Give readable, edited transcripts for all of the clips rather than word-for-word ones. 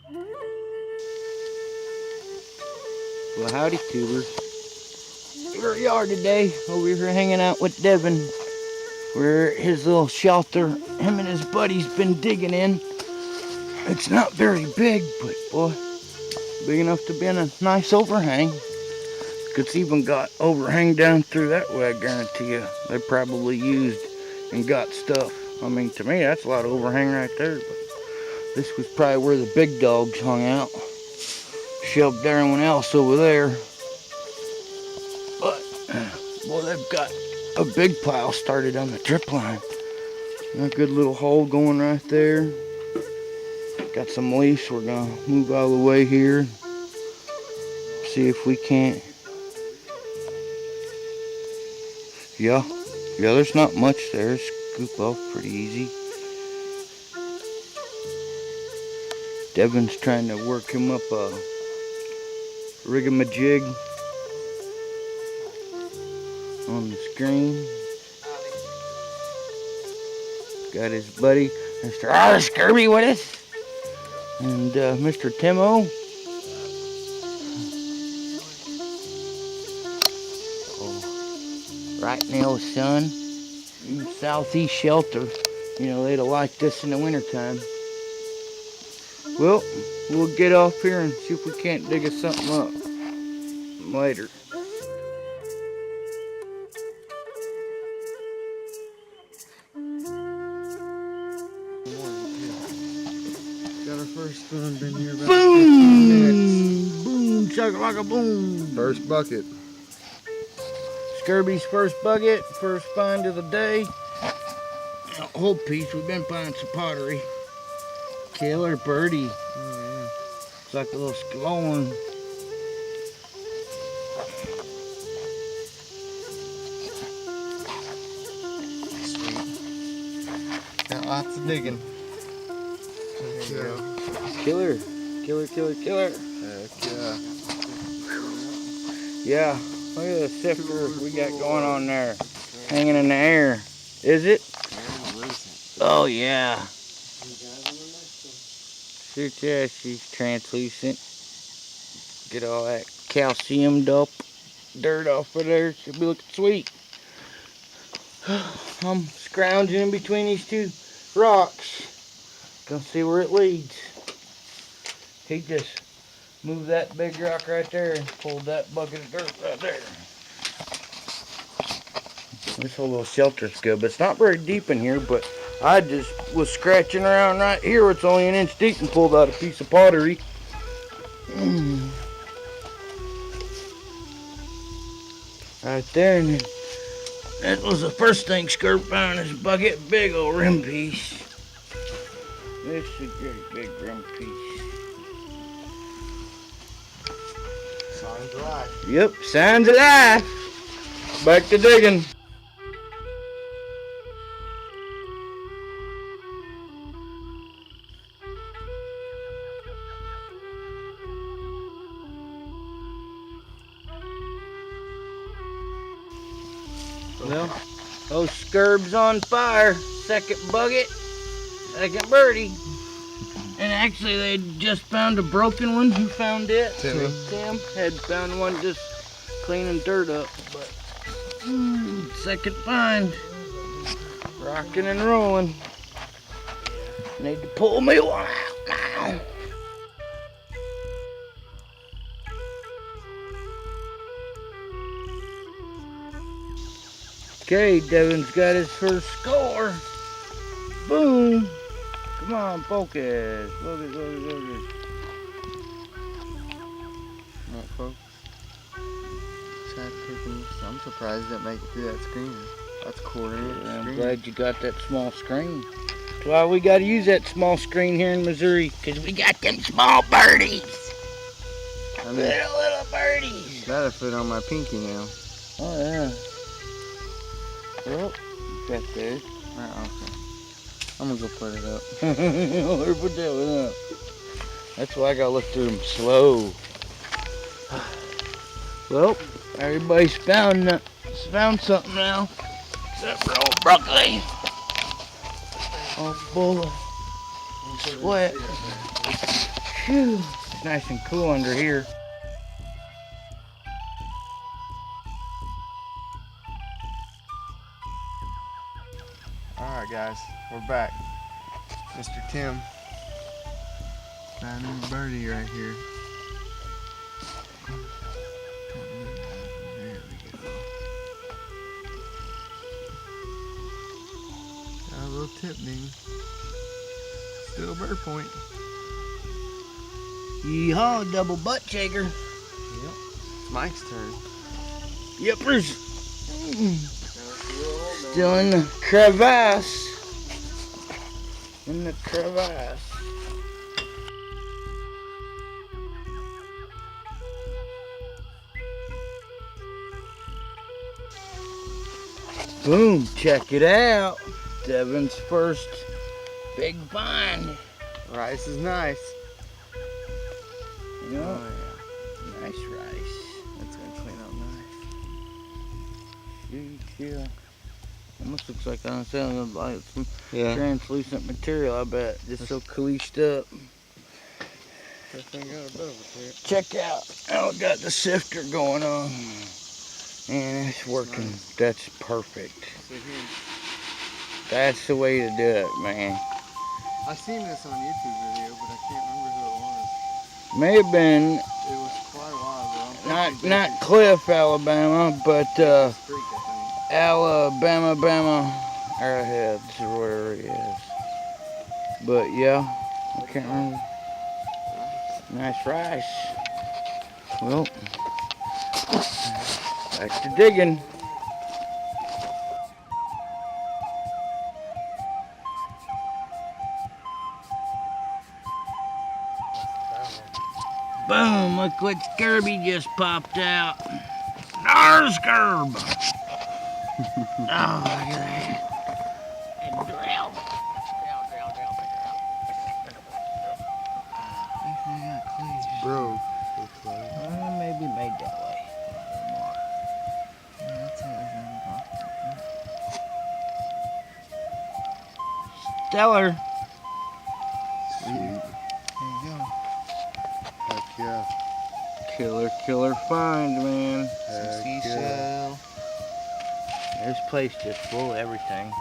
Well, howdy, tubers. Here we are today, over here hanging out with Devon. We're at his little shelter him and his buddy's been digging in. It's not very big, but boy, big enough to be in a nice overhang. It's even got overhang down through that way, I guarantee you. They probably used and got stuff. I mean, to me, that's a lot of overhang right there, but this was probably where the big dogs hung out. Shoved everyone else over there. But, boy, they've got a big pile started on the drip line. A good little hole going right there. Got some leaves. We're gonna move out of the way here. See if we can't. Yeah, there's not much there. Scoop off pretty easy. Devon's trying to work him up a rig-a-ma-jig on the screen. Got his buddy, Mr. Scurvy, with us. And Mr. Timo. Oh, right now, son. Southeast shelter. You know, they'd have liked this in the wintertime. Well, we'll get off here and see if we can't dig us something up later. Got our first spoon, been here about Boom! 15 minutes. Boom, chugga boom. First bucket. Scurvy's first bucket, first find of the day. A whole piece. We've been finding some pottery. Killer Birdy. Oh, yeah. It's like a little skalone. Sweet. Got lots of digging. Heck yeah. Killer. Heck yeah. Yeah, look at the sifter we got going on there. Hanging in the air. Is it? Oh, yeah. Shoot, yeah, she's translucent. Get all that calcium dirt off of there. She'll be looking sweet. I'm scrounging in between these two rocks. Gonna see where it leads. He just moved that big rock right there and pulled that bucket of dirt right there. This whole little shelter's good, but it's not very deep in here, but I just was scratching around right here where it's only an inch deep and pulled out a piece of pottery. Right there, and then that was the first thing Skirp found in his bucket. Big old rim piece. This is a great big rim piece. Signs of life. Yep, signs of life. Back to digging. Well, those scurbs on fire. Second bucket, second birdie. And actually, they just found a broken one. Who found it? Timmy. Tim had found one just cleaning dirt up. But second find. Rocking and rolling. Need to pull me one out now. Okay, Devon's got his first score. Boom. Come on, focus. Focus. Alright, folks. Sad picking. I'm surprised it didn't make it through that screen. That's cool, ain't it? I'm glad you got that small screen. That's why we got to use that small screen here in Missouri, because we got them small birdies. I mean, Little birdies. that'll fit on my pinky now. Oh, yeah. Well, got there. Alright, okay. I'm gonna go put it up. Or put that one up. That's why I gotta look through them slow. Well, everybody's found something now, except for old broccoli. All full of sweat. Whew. It's nice and cool under here. Alright guys, we're back. Mr. Tim found a birdie right here. There we go. Got a little tip ding. Still bird point. Yeehaw, double butt shaker. Yep. It's Mike's turn. Yepers. Still in the crevasse. In the crevasse. Boom, check it out. Devon's first big find. Rice is nice. You know, Oh yeah. nice rice. That's gonna clean up nice. Yeah. Almost looks like I'm selling like some Yeah. translucent material, I bet. Just so cleached up. First thing got a bit of it there. Check out how it got the sifter going on. And it's working. Nice. That's perfect. See here. That's the way to do it, man. I seen this on YouTube video, but I can't remember who it was. May have been It was quite a while ago. not Cliff, Alabama, but Creek, I Alabama, Arrowheads or whatever it is. But yeah, I can't remember. Nice rice. Well, back to digging. Boom, look what Scurby just popped out. There's Scurb. Oh, look at that. And drill. Bro. Maybe made that way. Stellar. Sweet. There you go. Heck yeah. Killer find, man. Heck Seashell. This place just full of everything.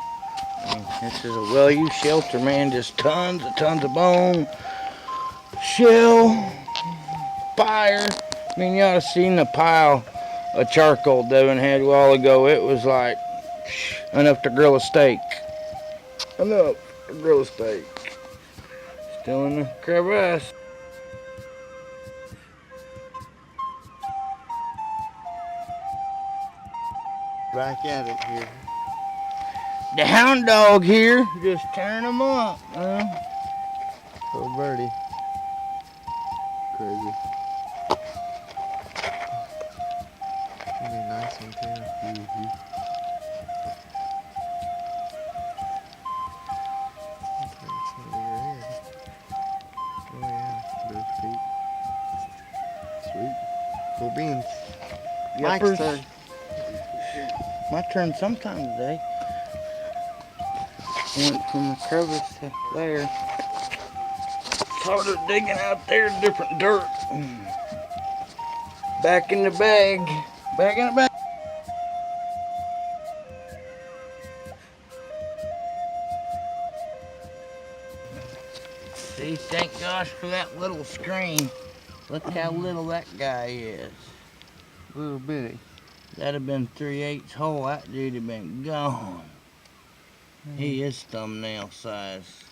I mean, this is a well-used shelter, man. Just tons of bone, shell, fire. I mean, you ought to seen the pile of charcoal Devon had a while ago. It was like enough to grill a steak. Enough to grill a steak. Still in the crevasse. Back at it here. The hound dog here, just tearing them up. Little birdie. Crazy. That'd be a nice one too. Mm-hmm. Oh yeah, those feet. Sweet. Cool beans. Mike's Yuppers. turn. My turn sometime today. Went from the crevice to there. Started digging out there, different dirt. Back in the bag. Back in the bag. See, thank gosh for that little screen. Look how little that guy is. Little bitty. That'd have been 3/8 hole. That dude'd have been gone. He is thumbnail size.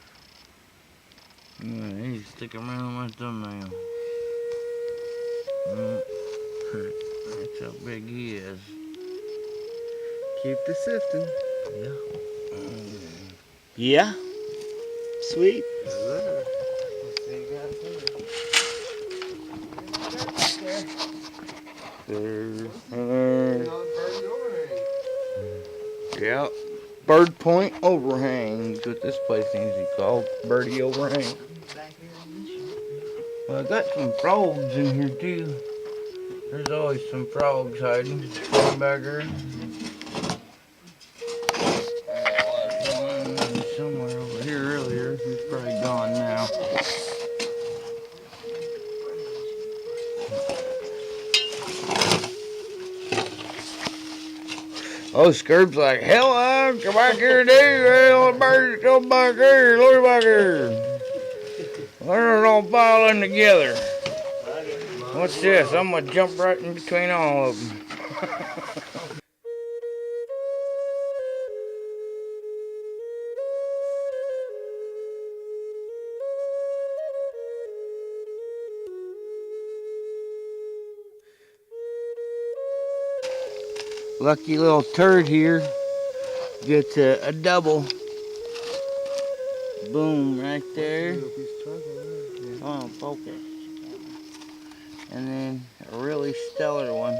He's sticking around my thumbnail. That's how big he is. Keep the sifting. Yeah. Sweet. Yeah. Birdpoint Overhang is what this place needs to be called. Birdie Overhang. Well, I got some frogs in here too. There's always some frogs hiding. Come back here. Somewhere over here earlier. He's probably gone now. Oh, Scurb's like, hell, come back here, dude. Hell, the birds come back here. Look back here. They're all piling together. What's this? I'm going to jump right in between all of them. Lucky little turd here gets a double. Boom, right there. Oh, focus. And then a really stellar one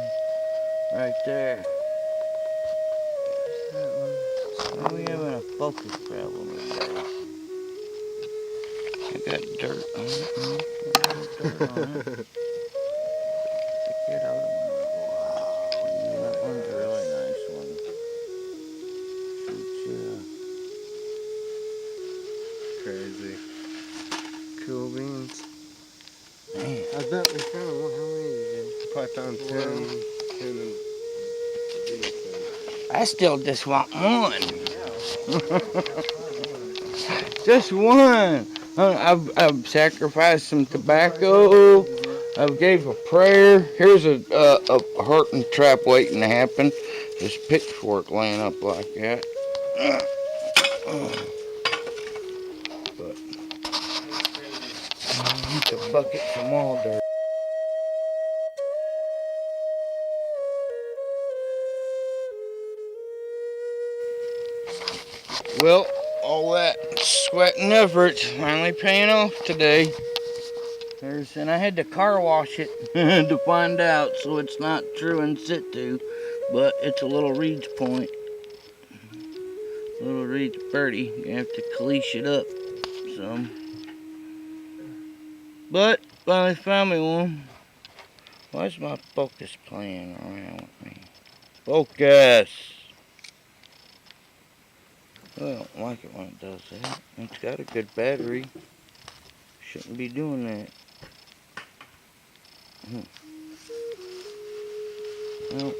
right there. Why are we having a focus problem today? I got dirt on it. Dirt on it. Get out of it. Wow, yeah, that one's a really nice one. Crazy. Cool beans. Man. I bet we found one. How many did you? Probably found 10. 10 and I still just want one. Just one. I've sacrificed some tobacco. I've gave a prayer. Here's a hurting trap waiting to happen. This pitchfork laying up like that. But I need to bucket some more dirt. Well, all that sweat and effort's finally paying off today. And I had to car wash it to find out, so it's not true in situ, but it's a little reeds point. Little reeds Birdy. You have to cleash it up some. But finally found me one. Why's my focus playing around with me? Focus! I don't like it when it does that. It's got a good battery. Shouldn't be doing that. Well,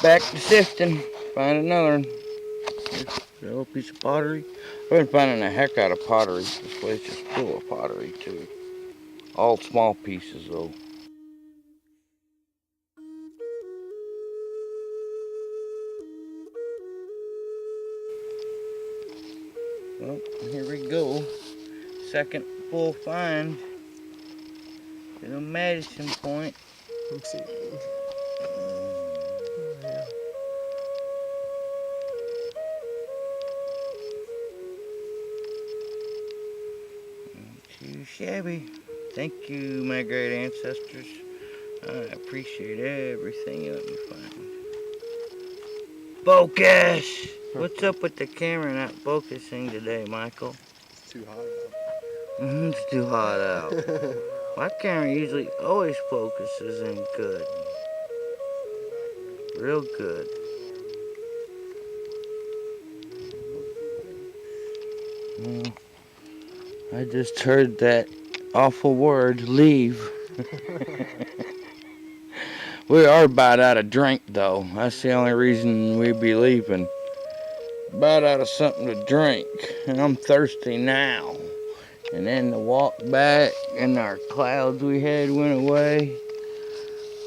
back to sifting. Find another one. Here's a little piece of pottery. I've been finding a heck out of pottery. This place is full of pottery too. All small pieces though. Well, here we go. Second full find. Little Madison Point. let's see. Too shabby. Thank you, my great ancestors. I appreciate everything you let me find. Focus! What's up with the camera not focusing today, Michael? It's too hot out. It's too hot out. My camera usually always focuses in good. Real good. Well, I just heard that awful word, leave. We are about out of drink though. That's the only reason we be leaving. About out of something to drink. And I'm thirsty now. And then the walk back and our clouds we had went away.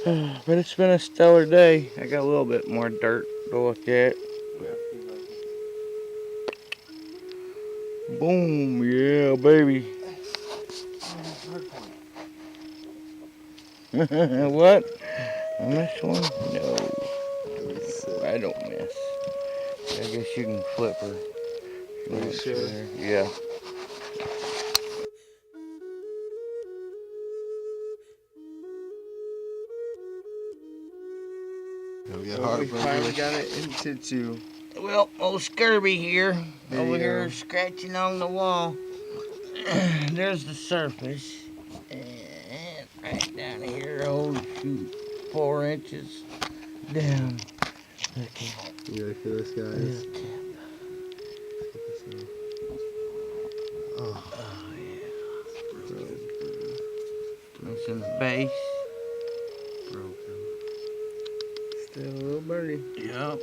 But it's been a stellar day. I got a little bit more dirt to look at. Boom, yeah, baby. What? I missed one? No. I don't miss. I guess you can flip her. You sure? Yeah. We finally got it in situ. Well, old Scurvy here, There over you here go. scratching on the wall. There's the surface. And right down here, oh shoot, 4 inches down. Look at You ready for this, guys? the tip. Oh, Oh yeah. It's in the base. broken. Still a little birdie Birdy? Yep.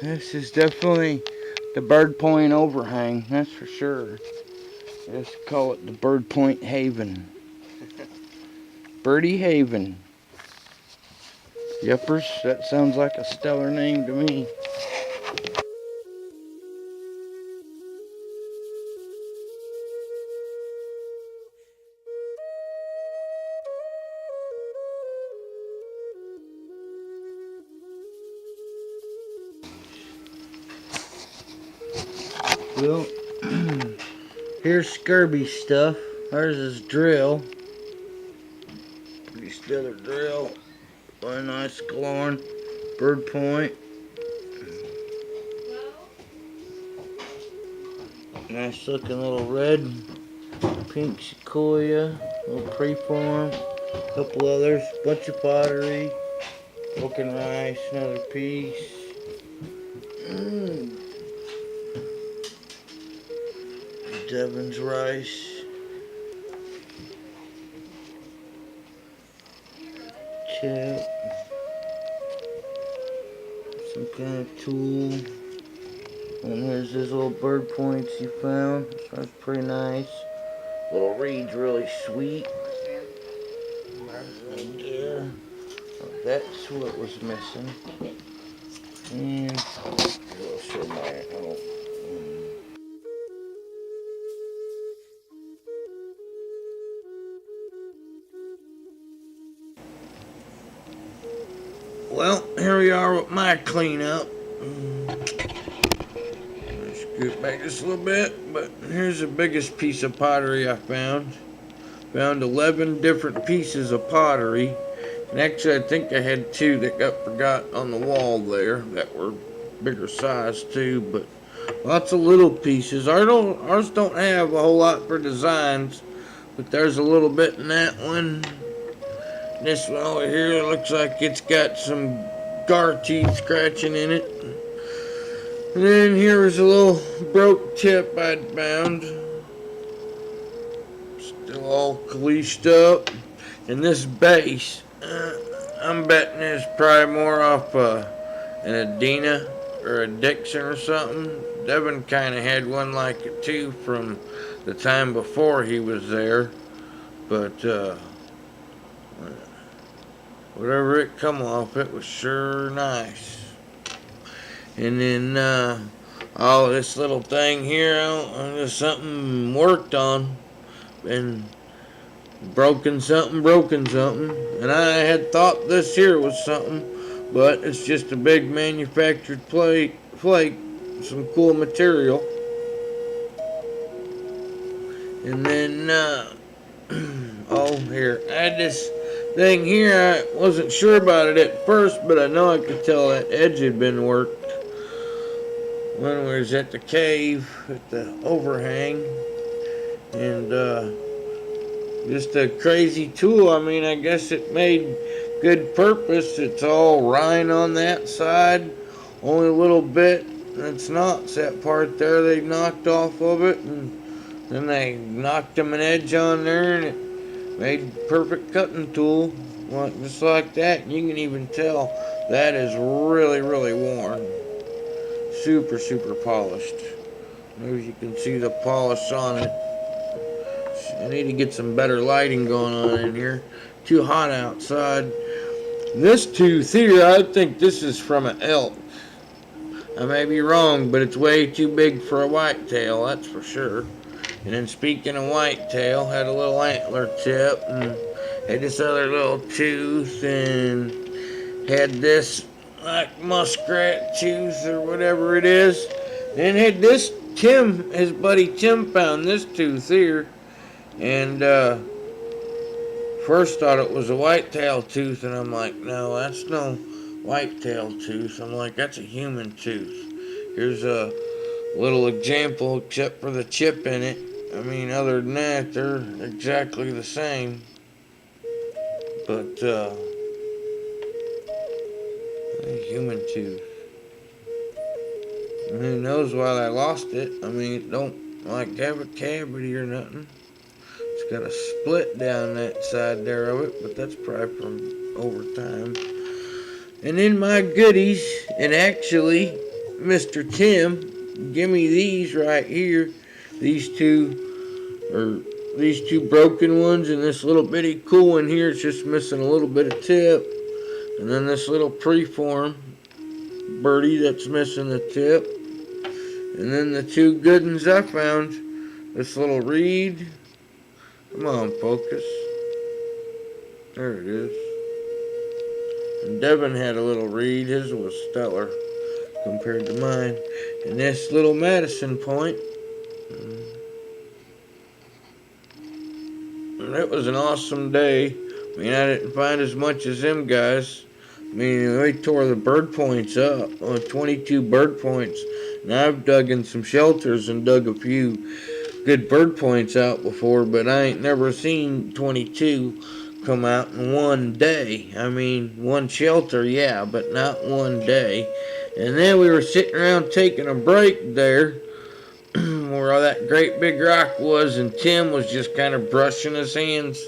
This is definitely the Birdpoint Overhang, that's for sure. Let's call it the Birdpoint Haven. Birdy Haven. Yuppers, that sounds like a stellar name to me. Well, here's Scurby stuff. There's his drill. Pretty stellar drill. Really nice glowing. Birdpoint. Nice looking little red, pink sequoia, little preform, couple others, bunch of pottery, broken rice, another piece. Devon's rice. Chip. Some kind of tool. And here's his little bird points he found. That's pretty nice. Little reed's really sweet. Right there. Oh, that's what was missing. And I'll show my Well, here we are with my cleanup. Scoot back just a little bit, but here's the biggest piece of pottery I found. Found 11 different pieces of pottery. And actually, I think I had 2 that got forgot on the wall there that were bigger size too, but lots of little pieces. Ours don't have a whole lot for designs, but there's a little bit in that one. This one over here looks like it's got some gar teeth scratching in it. And then here's a little broke tip I'd found. Still all cleached up. And this base, I'm betting is probably more off an Adena or a Dixon or something. Devon kind of had one like it too from the time before he was there. But whatever it come off, it was sure nice. And then all this little thing here, just something worked on, and broken something. And I had thought this here was something, but it's just a big manufactured flake, some cool material. And then, oh, here, I had this thing here. I wasn't sure about it at first, but I know I could tell that edge had been worked when we was at the cave at the overhang. And just a crazy tool. I mean, I guess it made good purpose. It's all rind on that side, only a little bit that's not. It's that part there they knocked off of it, and then they knocked them an edge on there, and it made perfect cutting tool. Just like that. And you can even tell that is really, really worn. Super, super polished. Maybe you can see the polish on it. I need to get some better lighting going on in here. Too hot outside. This tooth here, I think this is from an elk. I may be wrong, but it's way too big for a whitetail, that's for sure. And then speaking of whitetail, had a little antler tip, and had this other little tooth, and had this like muskrat tooth or whatever it is. Then had this Tim, his buddy Tim found this tooth here. And first thought it was a whitetail tooth, and I'm like, no, that's no whitetail tooth. I'm like, that's a human tooth. Here's a little example, except for the chip in it. I mean, other than that, they're exactly the same. But a human tooth. And who knows why they lost it? I mean, it don't like have a cavity or nothing. It's got a split down that side there of it, but that's probably from over time. And then my goodies, and actually, Mr. Tim, give me these right here. These two broken ones, and this little bitty cool one here. It's just missing a little bit of tip. And then this little preform Birdy that's missing the tip. And then the two good ones I found. This little reed. Come on, focus. There it is. And Devon had a little reed. His was stellar compared to mine. And this little Madison point. And it was an awesome day. I mean, I didn't find as much as them guys. I mean, they tore the bird points up. 22 bird points. And I've dug in some shelters and dug a few good bird points out before, but I ain't never seen 22 come out in one day. I mean, one shelter, yeah, but not one day. And then we were sitting around taking a break there where that great big rock was, and Tim was just kind of brushing his hands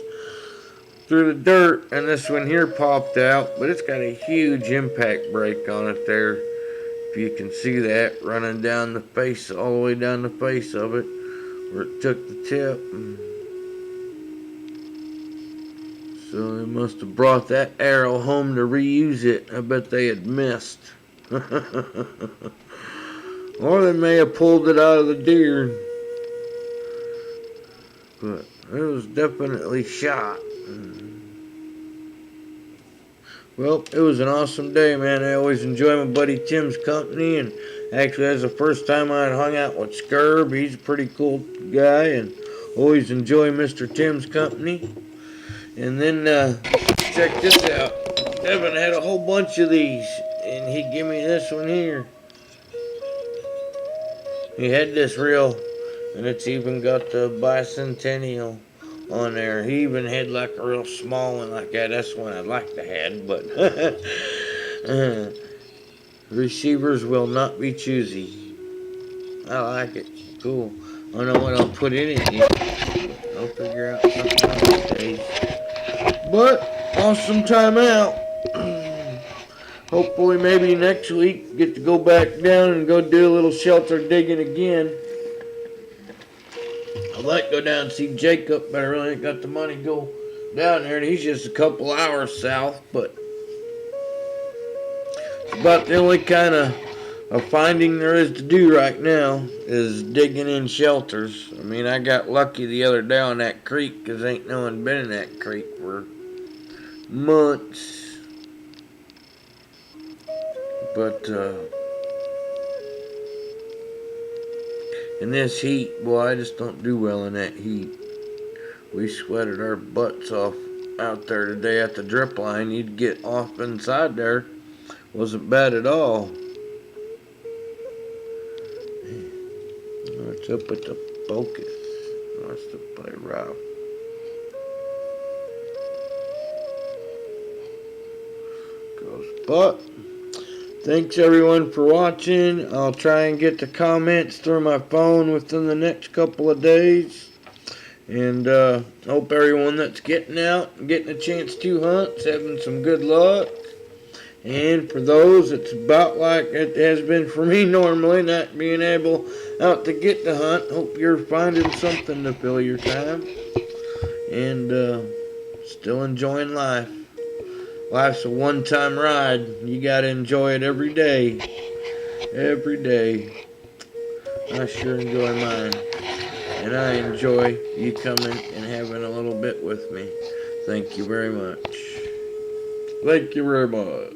through the dirt, and this one here popped out, but it's got a huge impact break on it there. If you can see that running down the face, all the way down the face of it, where it took the tip. So they must have brought that arrow home to reuse it. I bet they had missed. Or they may have pulled it out of the deer. But it was definitely shot. Well, it was an awesome day, man. I always enjoy my buddy Tim's company, and actually that's the first time I had hung out with Scurb. He's a pretty cool guy, and always enjoy Mr. Tim's company. And then check this out. Devon had a whole bunch of these, and he gave me this one here. He had this reel, and it's even got the bicentennial on there. He even had like a real small one like that. That's one I'd like to have, but receivers will not be choosy. I like it. Cool. I don't know what I'll put in it yet. I'll figure out something these days. But awesome time out. Hopefully maybe next week get to go back down and go do a little shelter digging again. I'd like to go down and see Jacob, but I really ain't got the money to go down there. And he's just a couple hours south, but it's about the only kind of finding there is to do right now is digging in shelters. I mean, I got lucky the other day on that creek because ain't no one been in that creek for months. But in this heat, boy, I just don't do well in that heat. We sweated our butts off out there today at the drip line. You'd get off inside there. Wasn't bad at all. What's up with the focus? Wants to play rough. But thanks everyone for watching. I'll try and get the comments through my phone within the next couple of days. And hope everyone that's getting out and getting a chance to hunt is having some good luck. And for those, it's about like it has been for me normally, not being able out to get to hunt. Hope you're finding something to fill your time. And still enjoying life. Life's a one-time ride. You gotta enjoy it every day. Every day. I sure enjoy mine. And I enjoy you coming and having a little bit with me. Thank you very much. Thank you very much.